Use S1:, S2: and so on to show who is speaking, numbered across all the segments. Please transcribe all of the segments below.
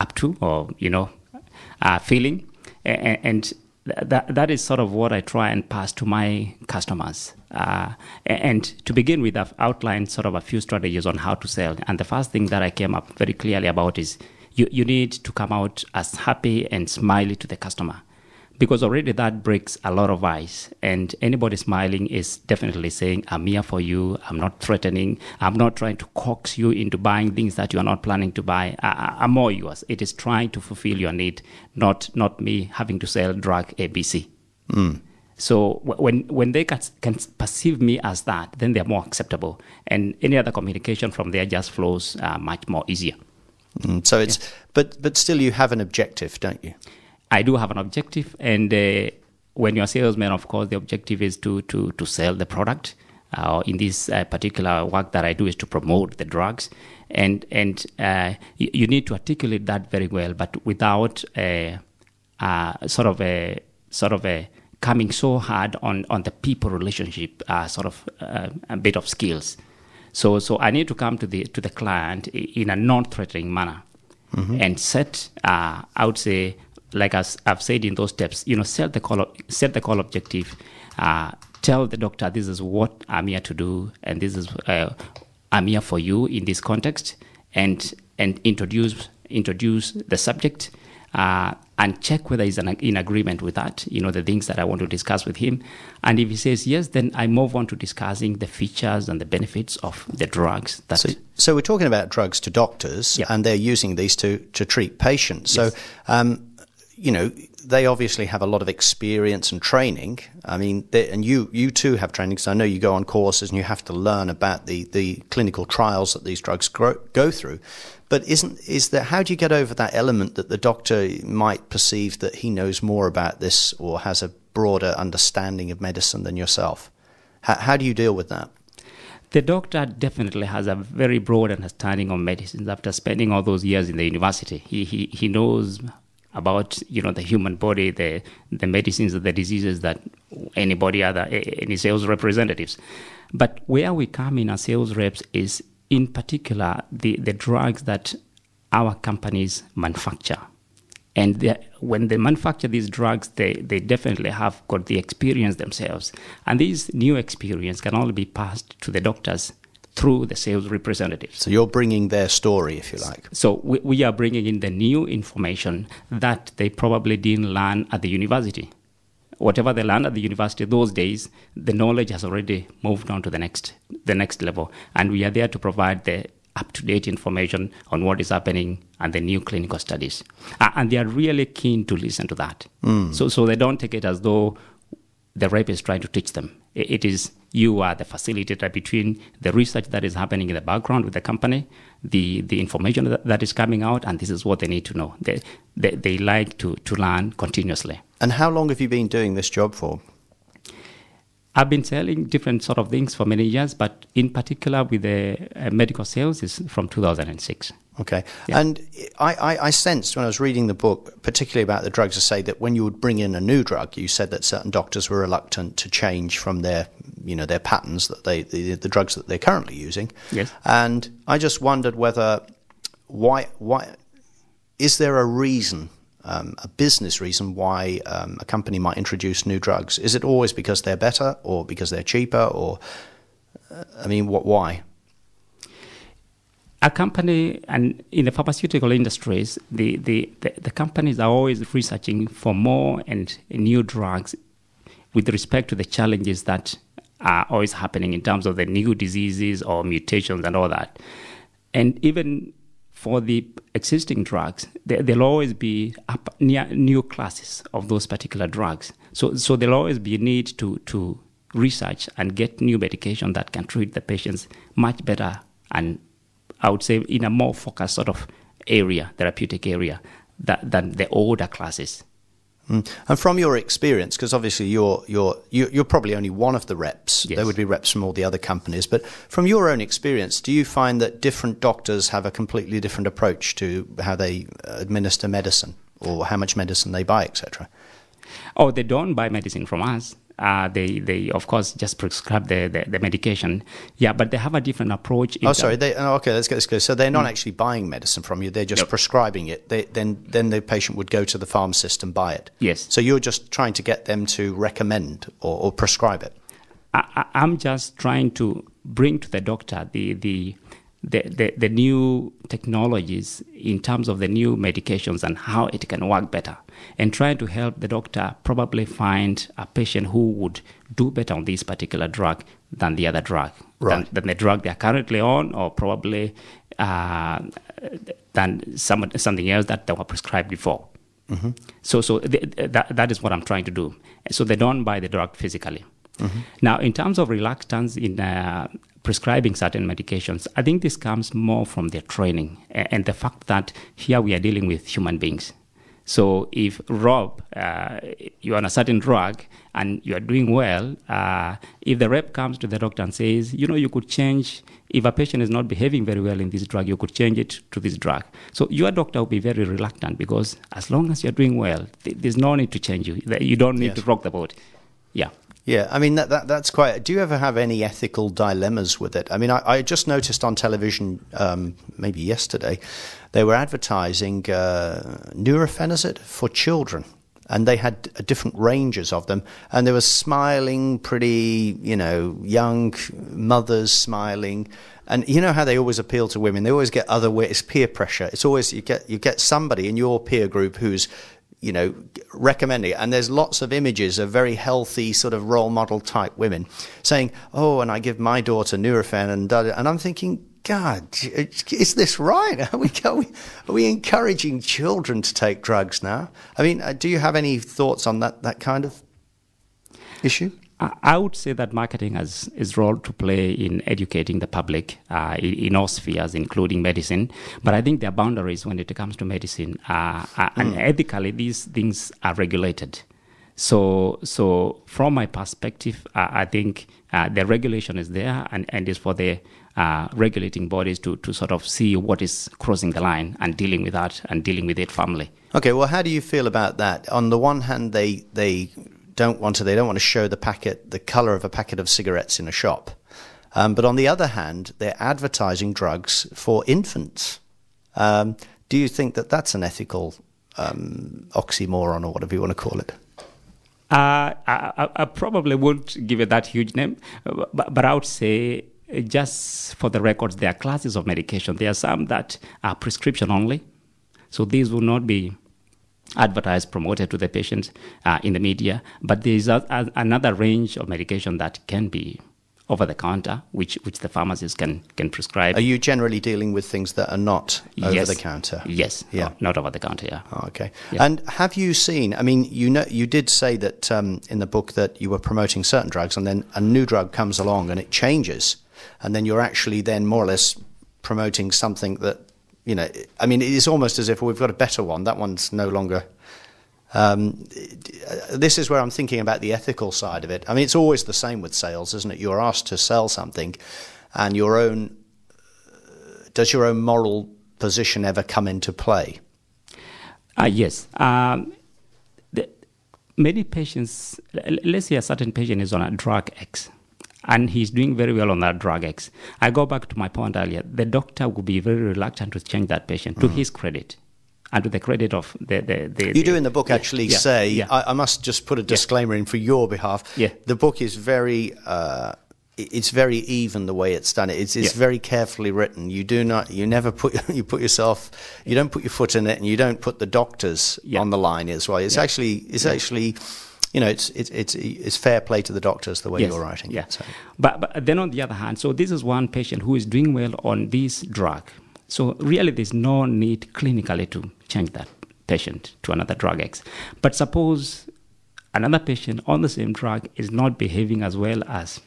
S1: up to, or feeling, and that is sort of what I try and pass to my customers. And to begin with, I've outlined sort of a few strategies on how to sell. And the first thing that I came up very clearly about is you need to come out as happy and smiley to the customer, because already that breaks a lot of ice. And anybody smiling is definitely saying, I'm here for you. I'm not threatening. I'm not trying to coax you into buying things that you are not planning to buy. I'm all yours. It is trying to fulfill your need, not me having to sell drug ABC. So when they can perceive me as that, then they're more acceptable. And any other communication from there just flows much more easier.
S2: So it's, but still you have an objective, don't you?
S1: I do have an objective, and when you're a salesman, of course, the objective is to sell the product. In this particular work that I do is to promote the drugs, and you need to articulate that very well, but without sort of a coming so hard on the people relationship, a bit of skills. So I need to come to the client in a non-threatening manner, and set, I would say, like as I've said in those steps, set the call objective. Tell the doctor, this is what I'm here to do, and this is I'm here for you in this context, and introduce the subject, and check whether he's in agreement with that. The things that I want to discuss with him, and if he says yes, then I move on to discussing the features and the benefits of the drugs.
S2: So we're talking about drugs to doctors, and they're using these to treat patients.
S1: Yes.
S2: So. They obviously have a lot of experience and training. I mean, and you too have training, because I know you go on courses and you have to learn about the clinical trials that these drugs go through. But how do you get over that element that the doctor might perceive that he knows more about this or has a broader understanding of medicine than yourself? How do you deal with that?
S1: The doctor definitely has a very broad understanding of medicine. After spending all those years in the university, he knows about the human body, the medicines, the diseases that any sales representatives. But where we come in as sales reps is in particular the drugs that our companies manufacture. And when they manufacture these drugs, they definitely have got the experience themselves. And this new experience can only be passed to the doctors through the sales representatives.
S2: So you're bringing their story, if you like.
S1: So we are bringing in the new information that they probably didn't learn at the university. Whatever they learned at the university those days, the knowledge has already moved on to the next level. And we are there to provide the up-to-date information on what is happening and the new clinical studies. And they are really keen to listen to that. So they don't take it as though the rep is trying to teach them. It is you are the facilitator between the research that is happening in the background with the company, the information that is coming out, and this is what they need to know. They like to learn continuously.
S2: And how long have you been doing this job for?
S1: I've been selling different sort of things for many years, but in particular with the medical sales is from 2006.
S2: Okay.
S1: Yeah.
S2: And I sensed when I was reading the book, particularly about the drugs, to say that when you would bring in a new drug, you said that certain doctors were reluctant to change from their patterns, that the drugs that they're currently using.
S1: Yes.
S2: And I just wondered why is there a reason, a business reason why a company might introduce new drugs? Is it always because they're better or because they're cheaper, or why?
S1: A company, and in the pharmaceutical industries, the companies are always researching for more and new drugs with respect to the challenges that are always happening in terms of the new diseases or mutations and all that. And even for the existing drugs, there'll always be new classes of those particular drugs. So there'll always be a need to research and get new medication that can treat the patients much better, and I would say in a more focused sort of area, therapeutic area, than the older classes.
S2: And from your experience, because obviously you're probably only one of the reps.
S1: Yes.
S2: There would be reps from all the other companies. But from your own experience, do you find that different doctors have a completely different approach to how they administer medicine or how much medicine they buy, etc.?
S1: Oh, they don't buy medicine from us. They of course just prescribe the medication. Yeah, but they have a different approach.
S2: Okay, let's get this clear. So they're not actually buying medicine from you; they're just prescribing it. Then the patient would go to the pharmacist and buy it.
S1: Yes.
S2: So you're just trying to get them to recommend or prescribe it.
S1: I'm just trying to bring to the doctor the new technologies in terms of the new medications and how it can work better, and trying to help the doctor probably find a patient who would do better on this particular drug than the other drug,
S2: right,
S1: than the drug they are currently on, or probably than something else that they were prescribed before. Mm-hmm. So that is what I'm trying to do. So they don't buy the drug physically. Mm-hmm. Now, in terms of reluctance in prescribing certain medications, I think this comes more from their training and the fact that here we are dealing with human beings. So if Rob, you're on a certain drug and you are doing well, if the rep comes to the doctor and says, you could change, if a patient is not behaving very well in this drug, you could change it to this drug. So your doctor will be very reluctant because as long as you're doing well, there's no need to change you. You don't need to rock the boat. Yeah.
S2: Yeah, I mean, that's quite... Do you ever have any ethical dilemmas with it? I mean, I just noticed on television, maybe yesterday, they were advertising Nurofen, is it, for children. And they had different ranges of them. And there were smiling, pretty, young mothers smiling. And you know how they always appeal to women? They always get other ways. It's peer pressure. It's always, you get somebody in your peer group who's, recommending it. And there's lots of images of very healthy sort of role model type women saying, oh, and I give my daughter Nurofen and I'm thinking, God, is this right? Are we encouraging children to take drugs now? I mean, do you have any thoughts on that kind of issue?
S1: I would say that marketing has its role to play in educating the public in all spheres, including medicine. But I think there are boundaries when it comes to medicine. And ethically, these things are regulated. So from my perspective, I think the regulation is there and is for the regulating bodies to sort of see what is crossing the line and dealing with that and dealing with it firmly.
S2: Okay, well, how do you feel about that? On the one hand, they don't want to show the color of a packet of cigarettes in a shop. But on the other hand, they're advertising drugs for infants. Do you think that that's an ethical oxymoron or whatever you want to call it?
S1: I probably won't give it that huge name, but I would say, just for the records, there are classes of medication. There are some that are prescription only. So these will not be advertised, promoted to the patients in the media. But there is another range of medication that can be over the counter, which the pharmacist can prescribe.
S2: Are you generally dealing with things that are not over the counter?
S1: Yes,
S2: yeah,
S1: not over the counter. Yeah.
S2: Oh, okay.
S1: Yeah.
S2: And have you seen? I mean, you did say that in the book that you were promoting certain drugs, and then a new drug comes along and it changes, and then you're actually then more or less promoting something that. I mean, it's almost as if we've got a better one. That one's no longer. This is where I'm thinking about the ethical side of it. I mean, it's always the same with sales, isn't it? You're asked to sell something, and does your own moral position ever come into play?
S1: Yes. Many patients, let's say a certain patient is on a drug X, and he's doing very well on that drug X. I go back to my point earlier. The doctor would be very reluctant to change that patient, to his credit, and to the credit of the
S2: You do in the book actually say, I must just put a disclaimer in for your behalf.
S1: Yeah.
S2: The book is very, it's very even the way it's done. It's very carefully written. You never put yourself, you don't put your foot in it, and you don't put the doctors on the line as well. It's actually. It's fair play to the doctors the way you're writing.
S1: Yeah. So. But then on the other hand, so this is one patient who is doing well on this drug. So really there's no need clinically to change that patient to another drug X. But suppose another patient on the same drug is not behaving as well as,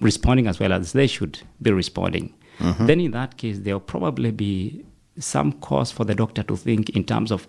S1: responding as well as they should be responding. Mm-hmm. Then in that case, there will probably be some cause for the doctor to think in terms of,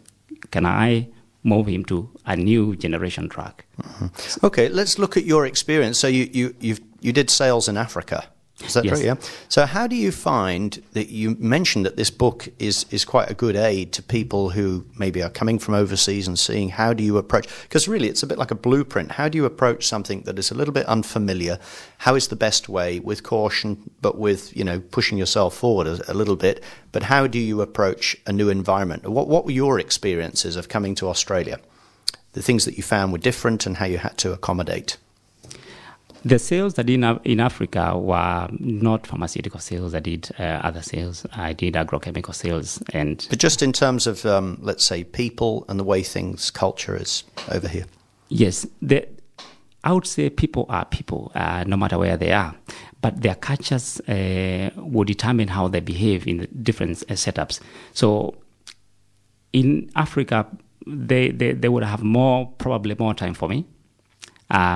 S1: can I move him to a new generation drug?
S2: Mm-hmm. Okay, let's look at your experience. So you did sales in Africa. Is that
S1: Yes.
S2: true? Yeah. So how do you find that you mentioned that this book is quite a good aid to people who maybe are coming from overseas and seeing how do you approach, because really it's a bit like a blueprint. How do you approach something that is a little bit unfamiliar? How is the best way, with caution, but with, pushing yourself forward a little bit? But how do you approach a new environment? What were your experiences of coming to Australia? The things that you found were different and how you had to accommodate?
S1: The sales I did in Africa were not pharmaceutical sales. I did other sales. I did agrochemical sales.
S2: But just in terms of, let's say, people and the way culture is over here.
S1: Yes. I would say people are people, no matter where they are. But their cultures will determine how they behave in the different setups. So in Africa, they would have probably more time for me.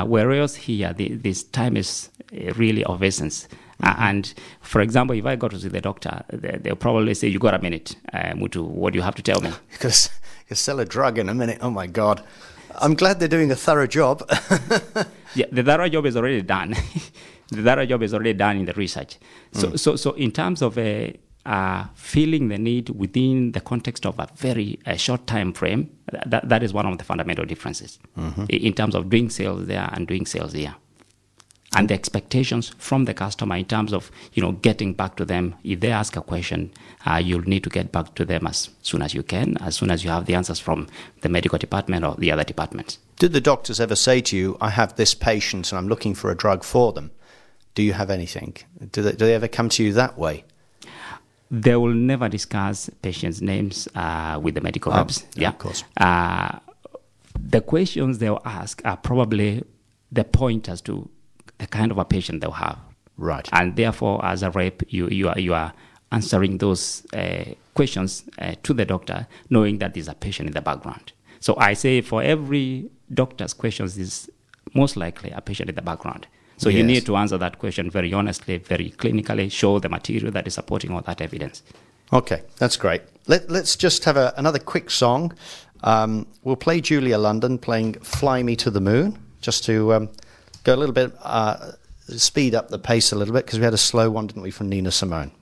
S1: Whereas here, this time is really of essence. And for example, if I go to see the doctor, they'll probably say, "You got a minute, Mutu, what do you have to tell me?"
S2: Because you sell a drug in a minute. Oh my God. I'm glad they're doing a thorough job.
S1: Yeah, the thorough job is already done. The thorough job is already done in the research. So in terms of feeling the need within the context of a very short time frame, that is one of the fundamental differences in terms of doing sales there and doing sales here. And the expectations from the customer in terms of, getting back to them. If they ask a question, you'll need to get back to them as soon as you can, as soon as you have the answers from the medical department or the other departments.
S2: Did the doctors ever say to you, "I have this patient and I'm looking for a drug for them"? Do you have anything? Do they ever come to you that way?
S1: They will never discuss patients' names with the medical reps.
S2: Yeah, of course.
S1: The questions they'll ask are probably the pointers to the kind of a patient they'll have.
S2: Right.
S1: And therefore, as a rep, you are answering those questions to the doctor, knowing that there's a patient in the background. So I say for every doctor's questions, is most likely a patient in the background. So you need to answer that question very honestly, very clinically, show the material that is supporting all that evidence.
S2: Okay, that's great. Let's just have another quick song. We'll play Julia London playing Fly Me to the Moon, just to go a little bit, speed up the pace a little bit, because we had a slow one, didn't we, from Nina Simone.